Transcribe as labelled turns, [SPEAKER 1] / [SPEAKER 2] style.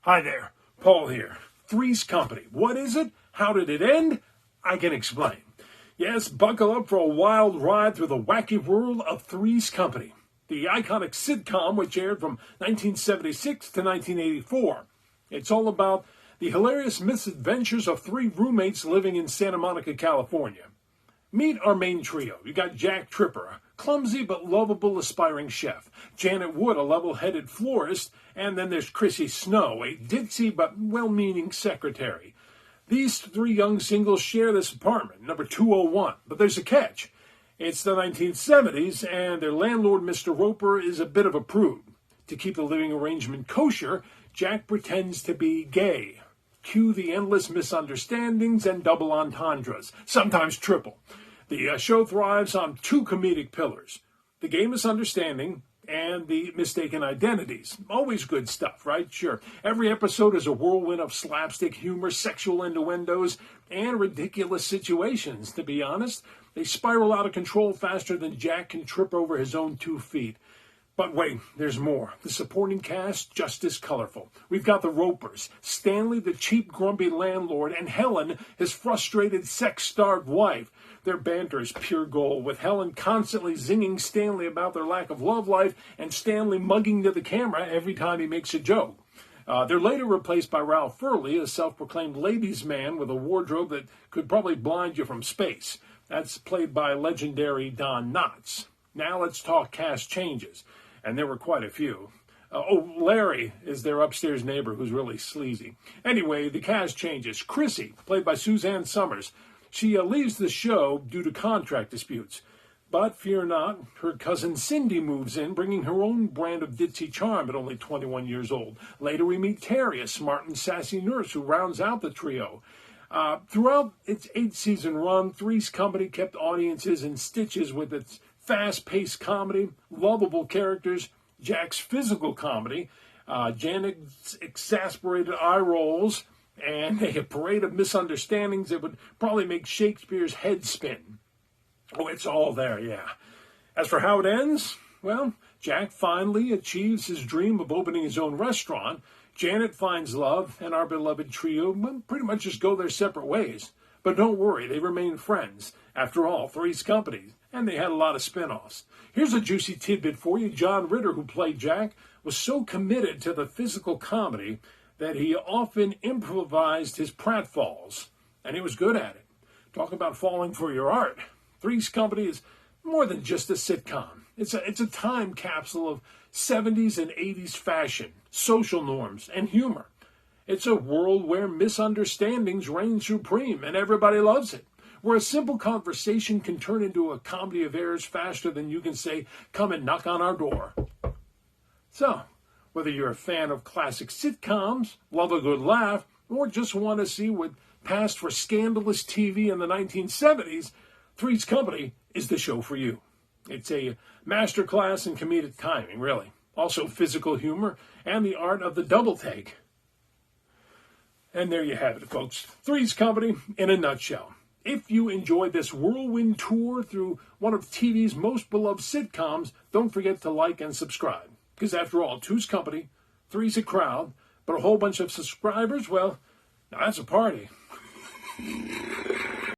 [SPEAKER 1] Hi there, Paul here. Three's Company. What is it? How did it end? I can explain. Yes, buckle up for a wild ride through the wacky world of Three's Company, the iconic sitcom which aired from 1976 to 1984. It's all about the hilarious misadventures of three roommates living in Santa Monica, California. Meet our main trio. You got Jack Tripper, a clumsy but lovable aspiring chef, Janet Wood, a level-headed florist, and then there's Chrissy Snow, a ditzy but well-meaning secretary. These three young singles share this apartment, number 201, but there's a catch. It's the 1970s, and their landlord, Mr. Roper, is a bit of a prude. To keep the living arrangement kosher, Jack pretends to be gay. Cue the endless misunderstandings and double entendres, sometimes triple. The show thrives on two comedic pillars, the gay misunderstanding and the mistaken identities. Always good stuff, right? Sure. Every episode is a whirlwind of slapstick humor, sexual innuendos, and ridiculous situations. To be honest, they spiral out of control faster than Jack can trip over his own 2 feet. But wait, there's more. The supporting cast, just as colorful. We've got the Ropers, Stanley, the cheap, grumpy landlord, and Helen, his frustrated, sex-starved wife. Their banter is pure gold, with Helen constantly zinging Stanley about their lack of love life and Stanley mugging to the camera every time he makes a joke. They're later replaced by Ralph Furley, a self-proclaimed ladies' man with a wardrobe that could probably blind you from space. That's played by legendary Don Knotts. Now let's talk cast changes. And there were quite a few. Larry is their upstairs neighbor who's really sleazy. Anyway, the cast changes. Chrissy, played by Suzanne Summers. She leaves the show due to contract disputes. But fear not, her cousin Cindy moves in, bringing her own brand of ditzy charm at only 21 years old. Later we meet Terry, a smart and sassy nurse who rounds out the trio. Throughout its 8-season run, Three's Company kept audiences in stitches with its fast-paced comedy, lovable characters, Jack's physical comedy, Janet's exasperated eye rolls, and a parade of misunderstandings that would probably make Shakespeare's head spin. Oh, it's all there, yeah. As for how it ends, well, Jack finally achieves his dream of opening his own restaurant, Janet finds love, and our beloved trio pretty much just go their separate ways. But don't worry, they remain friends. After all, Three's Company, and they had a lot of spin-offs. Here's a juicy tidbit for you. John Ritter, who played Jack, was so committed to the physical comedy that he often improvised his pratfalls, and he was good at it. Talk about falling for your art. Three's Company is more than just a sitcom. It's a time capsule of 70s and 80s fashion, social norms, and humor. It's a world where misunderstandings reign supreme, and everybody loves it. Where a simple conversation can turn into a comedy of errors faster than you can say, "Come and knock on our door." So, whether you're a fan of classic sitcoms, love a good laugh, or just want to see what passed for scandalous TV in the 1970s, Three's Company is the show for you. It's a masterclass in comedic timing, really. Also physical humor and the art of the double take. And there you have it, folks. Three's Company in a nutshell. If you enjoyed this whirlwind tour through one of TV's most beloved sitcoms, don't forget to like and subscribe. Because after all, two's company, three's a crowd, but a whole bunch of subscribers, well, now that's a party.